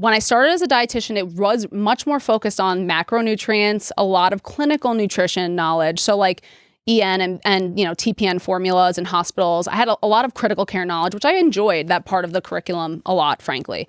when I started as a dietitian, it was much more focused on macronutrients, a lot of clinical nutrition knowledge. So like EN and TPN formulas in hospitals. I had a lot of critical care knowledge, which I enjoyed that part of the curriculum a lot, frankly.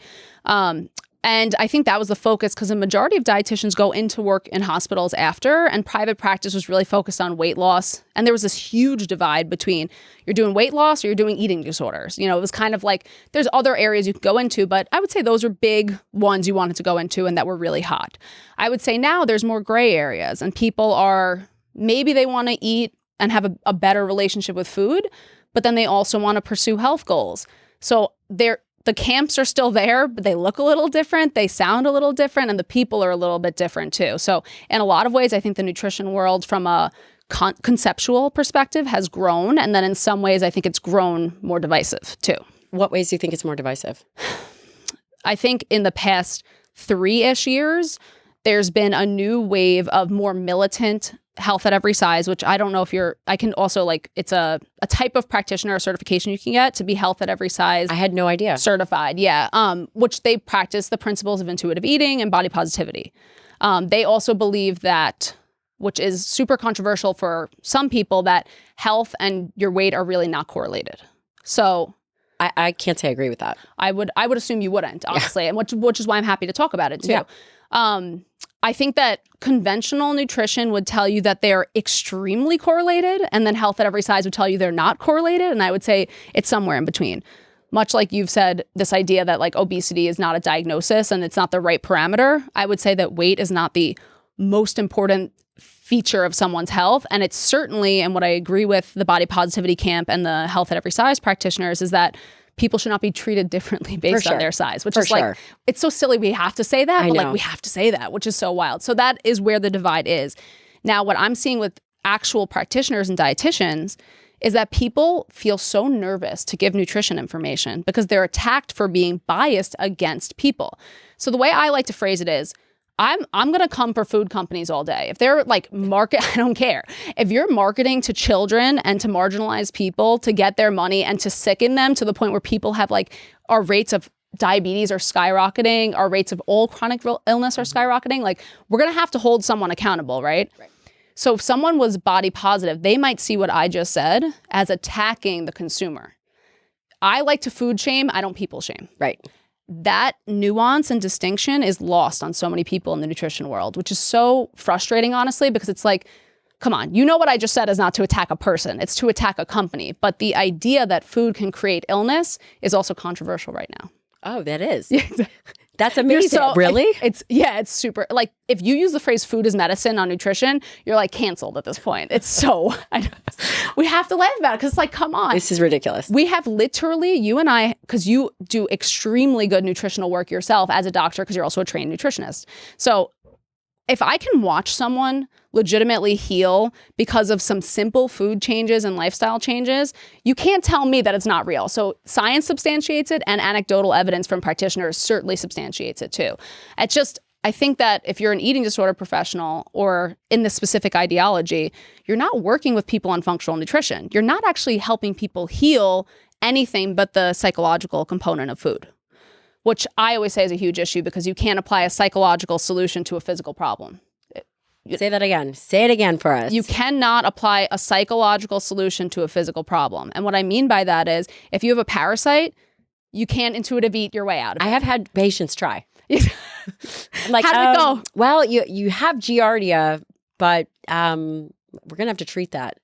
And I think that was the focus because the majority of dietitians go into work in hospitals after, and private practice was really focused on weight loss. And there was this huge divide between you're doing weight loss or you're doing eating disorders. It was kind of like there's other areas you could go into, but I would say those are big ones you wanted to go into and that were really hot. I would say now there's more gray areas and people are, maybe they want to eat and have a better relationship with food, but then they also want to pursue health goals. So the camps are still there, but they look a little different. They sound a little different, and the people are a little bit different too. So in a lot of ways, I think the nutrition world from a conceptual perspective has grown. And then in some ways, I think it's grown more divisive too. What ways do you think it's more divisive? I think in the past 3-ish years, there's been a new wave of more militant health at every size, which I don't know if I can also it's a type of practitioner certification you can get to be health at every size. I had no idea. Certified, yeah. Which they practice the principles of intuitive eating and body positivity. They also believe that, which is super controversial for some people, that health and your weight are really not correlated. So I can't say I agree with that. I would assume you wouldn't, honestly, and which is why I'm happy to talk about it too. Yeah. I think that conventional nutrition would tell you that they're extremely correlated, and then health at every size would tell you they're not correlated. And I would say it's somewhere in between. Much like you've said, this idea that like obesity is not a diagnosis and it's not the right parameter. I would say that weight is not the most important feature of someone's health. And it's certainly, and what I agree with the body positivity camp and the health at every size practitioners is that people should not be treated differently based on their size, which is like, it's so silly we have to say that, but like we have to say that, which is so wild. So that is where the divide is. Now, what I'm seeing with actual practitioners and dietitians is that people feel so nervous to give nutrition information because they're attacked for being biased against people. So the way I like to phrase it is, I'm going to come for food companies all day. If they're like I don't care. If you're marketing to children and to marginalized people to get their money and to sicken them to the point where people have our rates of diabetes are skyrocketing, our rates of all chronic illness are skyrocketing, we're going to have to hold someone accountable, right? So if someone was body positive, they might see what I just said as attacking the consumer. I like to food shame. I don't people shame. Right. That nuance and distinction is lost on so many people in the nutrition world, which is so frustrating, honestly, because it's like, come on, what I just said is not to attack a person, it's to attack a company. But the idea that food can create illness is also controversial right now. Oh, that is. That's amazing. Really? It's super. If you use the phrase food is medicine on nutrition, you're canceled at this point. It's so, we have to laugh about it because it's come on. This is ridiculous. We have literally, you and I, because you do extremely good nutritional work yourself as a doctor, because you're also a trained nutritionist. So if I can watch someone legitimately heal because of some simple food changes and lifestyle changes, you can't tell me that it's not real. So science substantiates it, and anecdotal evidence from practitioners certainly substantiates it too. I think that if you're an eating disorder professional or in this specific ideology, you're not working with people on functional nutrition. You're not actually helping people heal anything but the psychological component of food, which I always say is a huge issue because you can't apply a psychological solution to a physical problem. Say that again. Say it again for us. You cannot apply a psychological solution to a physical problem. And what I mean by that is if you have a parasite, you can't intuitive eat your way out of it. I have had patients try. How did it go? Well, you have Giardia, but we're gonna have to treat that.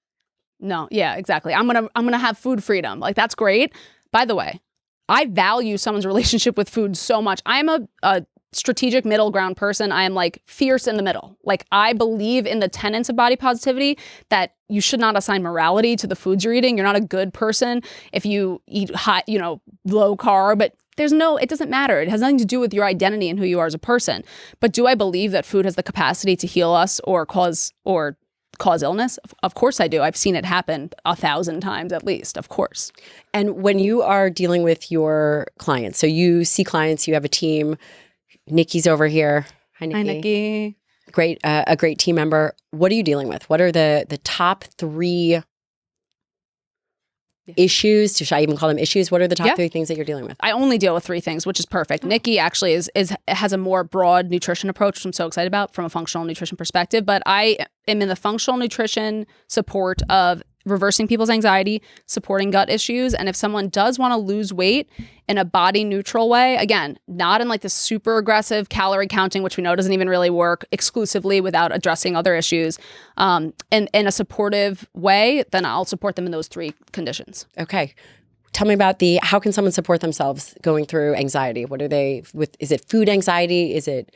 No, yeah, exactly. I'm gonna have food freedom. That's great. By the way, I value someone's relationship with food so much. I am a strategic middle ground person. I am fierce in the middle. I believe in the tenets of body positivity that you should not assign morality to the foods you're eating. You're not a good person if you eat high, low carb, but it doesn't matter. It has nothing to do with your identity and who you are as a person. But do I believe that food has the capacity to heal us or cause illness? Of course I do. I've seen it happen 1,000 times at least, of course. And when you are dealing with your clients, so you see clients, you have a team, Nikki's over here. Hi, Nikki. Hi, Nikki. Great, a great team member. What are you dealing with? What are the top 3 issues? Should I even call them issues? What are the top Yeah. 3 things that you're dealing with? I only deal with 3 things, which is perfect. Nikki actually has a more broad nutrition approach, which I'm so excited about from a functional nutrition perspective. But I am in the functional nutrition support of reversing people's anxiety, supporting gut issues. And if someone does want to lose weight in a body neutral way, again, not in like the super aggressive calorie counting, which we know doesn't even really work exclusively without addressing other issues, in a supportive way, then I'll support them in those 3 conditions. Okay. Tell me about how can someone support themselves going through anxiety? What are they with? Is it food anxiety? Is it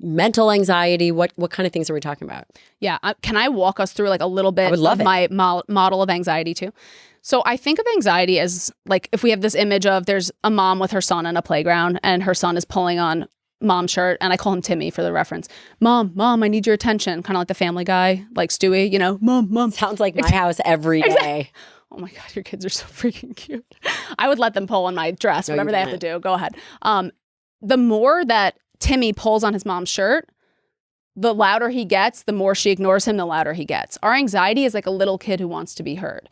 mental anxiety? What kind of things are we talking about? Yeah. Can I walk us through like a little bit of my model of anxiety too? So I think of anxiety as like, if we have this image of there's a mom with her son in a playground and her son is pulling on mom's shirt, and I call him Timmy for the reference. Mom, I need your attention. Kind of like the Family Guy, like Stewie, you know, mom. Sounds like my house every day. Exactly. Oh my God, your kids are so freaking cute. I would let them pull on my dress, whatever they have to do. Go ahead. The more that Timmy pulls on his mom's shirt, the louder he gets, the more she ignores him, the louder he gets. Our anxiety is like a little kid who wants to be heard.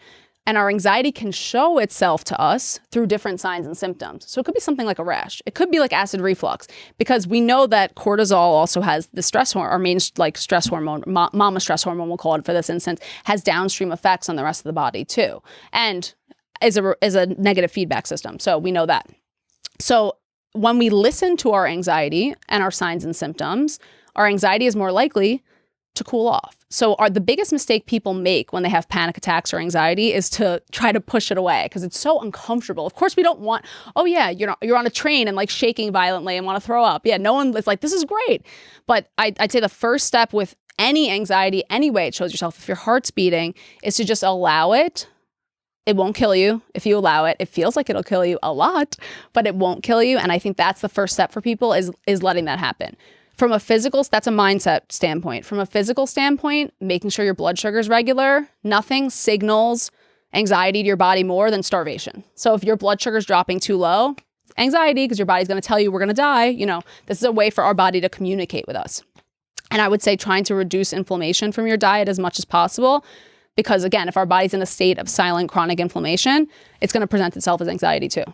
And our anxiety can show itself to us through different signs and symptoms. So it could be something like a rash. It could be like acid reflux, because we know that cortisol also has the stress hormone, our main like stress hormone, mama stress hormone, we'll call it for this instance, has downstream effects on the rest of the body too. And is a negative feedback system. So we know that. So when we listen to our anxiety and our signs and symptoms, our anxiety is more likely to cool off. So the biggest mistake people make when they have panic attacks or anxiety is to try to push it away, because it's so uncomfortable. Of course, we don't want, oh yeah, you're on a train and like shaking violently and want to throw up. Yeah, no one is like, this is great. But I'd say the first step with any anxiety, any way it shows yourself, if your heart's beating, is to just allow it. It won't kill you if you allow it. It feels like it'll kill you a lot, but it won't kill you. And I think that's the first step for people is letting that happen. From a physical, that's a mindset standpoint. From a physical standpoint, making sure your blood sugar is regular, nothing signals anxiety to your body more than starvation. So if your blood sugar is dropping too low, anxiety, because your body's going to tell you we're going to die, this is a way for our body to communicate with us. And I would say trying to reduce inflammation from your diet as much as possible. Because again, if our body's in a state of silent chronic inflammation, it's going to present itself as anxiety too.